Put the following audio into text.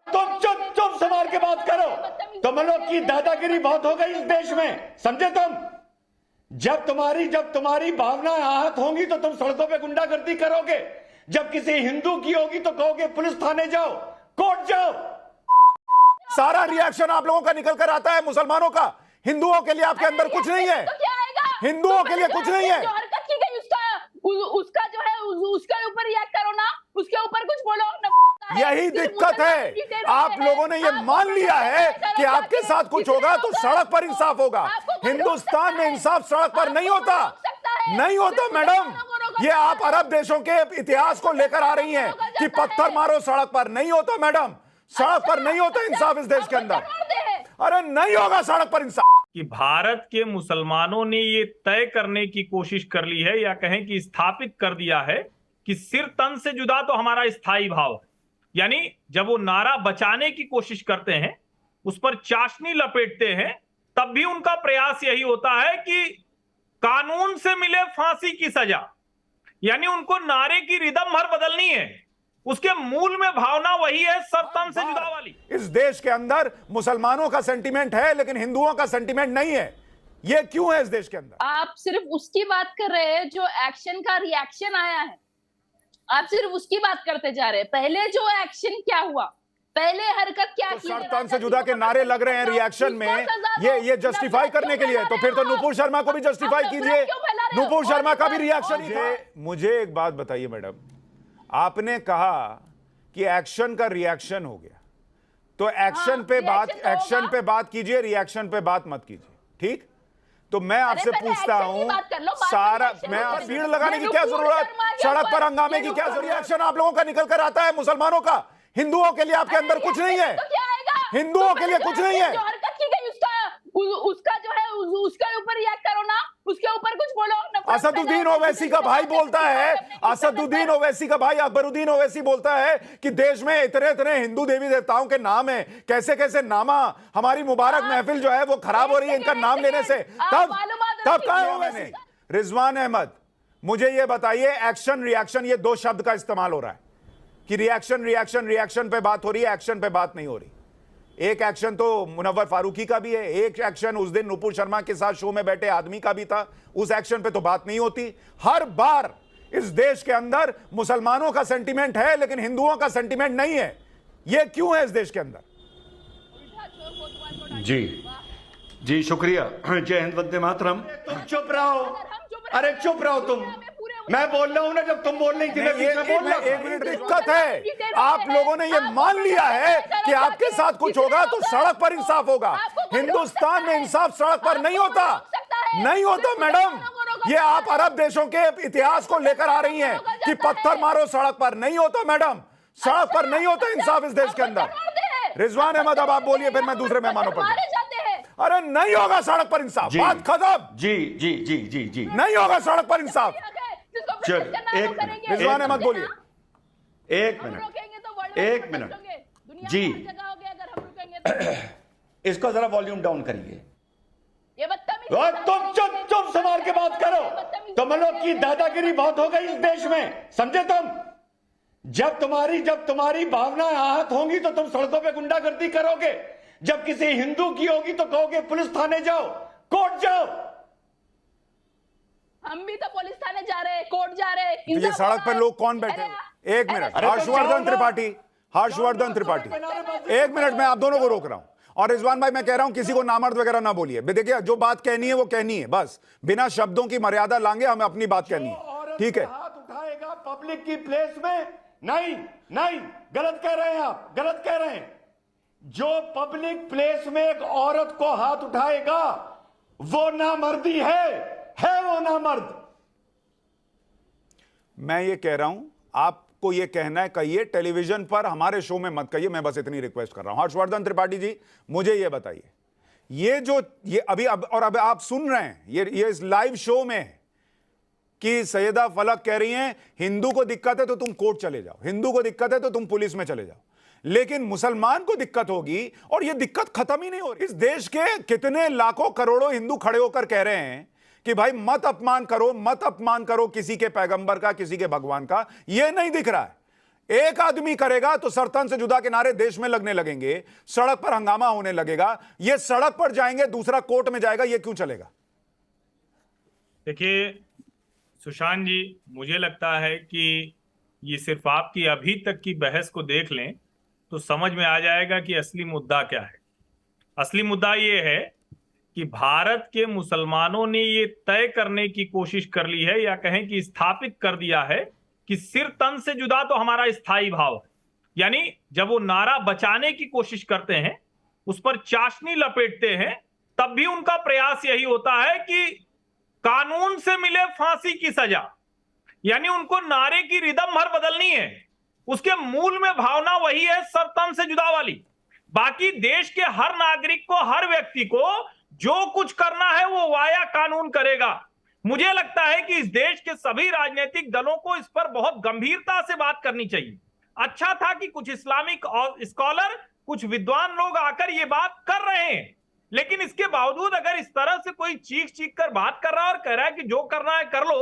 तुम चुप चुप संभाल के बात करो। तुम लोग की दादागिरी बहुत हो गई इस देश में, समझे तुम? जब तुम्हारी भावनाएं आहत होंगी तो तुम सड़कों पे गुंडागर्दी करोगे। जब किसी हिंदू की होगी तो कहोगे पुलिस थाने जाओ, कोर्ट जाओ। सारा रिएक्शन आप लोगों का निकल कर आता है मुसलमानों का। हिंदुओं के लिए आपके अंदर कुछ नहीं है, हिंदुओं के लिए कुछ नहीं है। जो हरकत की गई उसका जो है उसके ऊपर रिएक्ट करो ना, उसके ऊपर कुछ बोलो ना। यही दिक्कत है, आप लोगों ने ये मान लिया है कि आपके साथ कुछ होगा तो सड़क पर इंसाफ होगा। हिंदुस्तान में इंसाफ सड़क पर नहीं होता, नहीं होता मैडम। ये आप अरब देशों के इतिहास को लेकर आ रही हैं कि पत्थर मारो सड़क पर। नहीं होता मैडम, सड़क पर नहीं होता इंसाफ इस देश के अंदर। अरे नहीं होगा सड़क पर इंसाफ। कि भारत के मुसलमानों ने ये तय करने की कोशिश कर ली है, या कहें कि स्थापित कर दिया है कि सिर तन से जुदा तो हमारा स्थायी भाव है। यानी जब वो नारा बचाने की कोशिश करते हैं, उस पर चाशनी लपेटते हैं, तब भी उनका प्रयास यही होता है कि कानून से मिले फांसी की सजा। यानी उनको नारे की रिदम भर बदलनी है, उसके मूल में भावना वही है, सर तन से जुदा वाली। इस देश के अंदर मुसलमानों का सेंटीमेंट है लेकिन हिंदुओं का सेंटीमेंट नहीं है। ये क्यों है इस देश के अंदर? आप सिर्फ उसकी बात कर रहे हैं जो एक्शन का रिएक्शन आया है, आप सिर्फ उसकी बात करते जा रहे हैं। पहले जो एक्शन क्या हुआ, पहले हरकत क्या तो की, सर तन से जुदा के नारे लग रहे हैं रिएक्शन में, ये जस्टिफाई करने के लिए। तो फिर तो नुपुर शर्मा को भी जस्टिफाई कीजिए, नुपुर शर्मा का भी रिएक्शन ही था। मुझे एक बात बताइए मैडम, आपने कहा कि एक्शन का रिएक्शन हो गया, तो एक्शन पे बात कीजिए, रिएक्शन पे बात मत कीजिए, ठीक? तो मैं आपसे पूछता हूं, सारा मैं आप भीड़ लगाने की क्या जरूरत, सड़क पर हंगामे की क्या जरूरत? रिएक्शन आप लोगों का निकल कर आता है मुसलमानों का। हिंदुओं के लिए आपके अंदर कुछ नहीं है, हिंदुओं के लिए कुछ नहीं है। जो हरकत की गई उसका जो है उसके ऊपर रिएक्ट करो ना, उसके ऊपर कुछ बोलो ना। असदुद्दीन ओवैसी का भाई बोलता है, असदुद्दीन ओवैसी का भाई अकबरुद्दीन ओवैसी बोलता है कि देश में इतने इतने हिंदू देवी देवताओं के नाम है, कैसे कैसे नामा, हमारी मुबारक महफिल जो है वो खराब हो रही है इनका नाम लेने से। तब कहा है ओवैसी? रिजवान अहमद, मुझे ये बताइए, एक्शन रिएक्शन ये दो शब्द का इस्तेमाल हो रहा है कि रिएक्शन रिएक्शन रिएक्शन पे बात हो रही है, एक्शन पे बात नहीं हो रही। एक एक्शन तो मुनव्वर फारूकी का भी है, एक एक्शन उस दिन नुपुर शर्मा के साथ शो में बैठे आदमी का भी था, उस एक्शन पे तो बात नहीं होती। हर बार इस देश के अंदर मुसलमानों का सेंटीमेंट है लेकिन हिंदुओं का सेंटीमेंट नहीं है। यह क्यों है इस देश के अंदर? जी जी शुक्रिया, जय हिंद, वंदे मातरम। तुम चुप रहो, अरे चुप रहो तुम। मैं बोल रहा हूं ना, जब तुम बोल रही थी मैं पीछे बोल रहा। एक मिनट, दिक्कत है, आप लोगों ने ये मान लिया है कि आपके साथ कुछ होगा तो सड़क पर इंसाफ होगा। हिंदुस्तान में इंसाफ सड़क पर नहीं होता, नहीं होता मैडम। ये आप अरब देशों के इतिहास को लेकर आ रही हैं कि पत्थर मारो सड़क पर। नहीं होता मैडम, सड़क पर नहीं होता इंसाफ इस देश के अंदर। रिजवान अहमद, अब आप बोलिए, फिर मैं दूसरे मेहमानों पर। अरे नहीं होगा सड़क पर इंसाफ, बात खत्म। जी जी जी जी जी, नहीं होगा सड़क पर इंसाफ। चल एक मिनट, रिजवान अहमद बोलिए। एक मिनट, एक मिनट जी, इसको जरा वॉल्यूम डाउन करिए। तुम चुप चुप संभाल के बात करो। तुम लोग की दादागिरी बहुत हो गई इस देश में, समझे तुम? जब तुम्हारी भावनाएं आहत होंगी तो तुम सड़कों पे गुंडागर्दी करोगे। जब किसी हिंदू की होगी तो कहोगे पुलिस थाने जाओ, कोर्ट जाओ। हम भी तो पुलिस थाने जा रहे हैं, कोर्ट जा रहे हैं। तो ये सड़क पर लोग कौन बैठे हैं? एक मिनट, हर्षवर्धन त्रिपाठी, हर्षवर्धन त्रिपाठी, एक मिनट, मैं आप दोनों को रोक रहा हूं। और रिजवान भाई, मैं कह रहा हूं किसी को नामर्द वगैरह ना बोलिए। देखिए, जो बात कहनी है वो कहनी है, बस बिना शब्दों की मर्यादा लांगे, हमें अपनी बात कहनी है, ठीक है? हाथ उठाएगा पब्लिक की प्लेस में, नहीं नहीं, गलत कह रहे हैं आप, गलत कह रहे हैं। जो पब्लिक प्लेस में एक औरत को हाथ उठाएगा वो नामर्दी है वो नामर्द। मैं ये कह रहा हूं, आपको ये कहना है कहिए, टेलीविजन पर हमारे शो में मत कहिए, मैं बस इतनी रिक्वेस्ट कर रहा हूं। हर्षवर्धन त्रिपाठी जी, मुझे ये बताइए, ये अभी अब आप सुन रहे हैं, ये इस लाइव शो में कि सैयदा फलक कह रही हैं हिंदू को दिक्कत है तो तुम कोर्ट चले जाओ, हिंदू को दिक्कत है तो तुम पुलिस में चले जाओ, लेकिन मुसलमान को दिक्कत होगी और ये दिक्कत खत्म ही नहीं हो रही। इस देश के कितने लाखों करोड़ों हिंदू खड़े होकर कह रहे हैं कि भाई मत अपमान करो, मत अपमान करो किसी के पैगंबर का, किसी के भगवान का। ये नहीं दिख रहा है। एक आदमी करेगा तो सरतन से जुदा के नारे देश में लगने लगेंगे, सड़क पर हंगामा होने लगेगा। ये सड़क पर जाएंगे, दूसरा कोर्ट में जाएगा, ये क्यों चलेगा? देखिए सुशांत जी, मुझे लगता है कि ये सिर्फ आपकी अभी तक की बहस को देख लें तो समझ में आ जाएगा कि असली मुद्दा क्या है। असली मुद्दा ये है कि भारत के मुसलमानों ने ये तय करने की कोशिश कर ली है, या कहें कि स्थापित कर दिया है कि सिर तन से जुदा तो हमारा स्थायी भाव है। यानी जब वो नारा बचाने की कोशिश करते हैं, उस पर चाशनी लपेटते हैं, तब भी उनका प्रयास यही होता है कि कानून से मिले फांसी की सजा। यानी उनको नारे की रिदम भर बदलनी है, उसके मूल में भावना वही है सर तन से जुदा वाली। बाकी देश के हर नागरिक को, हर व्यक्ति को जो कुछ करना है वो वाया कानून करेगा। मुझे लगता है कि इस देश के सभी राजनीतिक दलों को इस पर बहुत गंभीरता से बात करनी चाहिए। अच्छा था कि कुछ इस्लामिक स्कॉलर, कुछ विद्वान लोग आकर ये बात कर रहे हैं, लेकिन इसके बावजूद अगर इस तरह से कोई चीख चीख कर बात कर रहा है और कह रहा है कि जो करना है कर लो,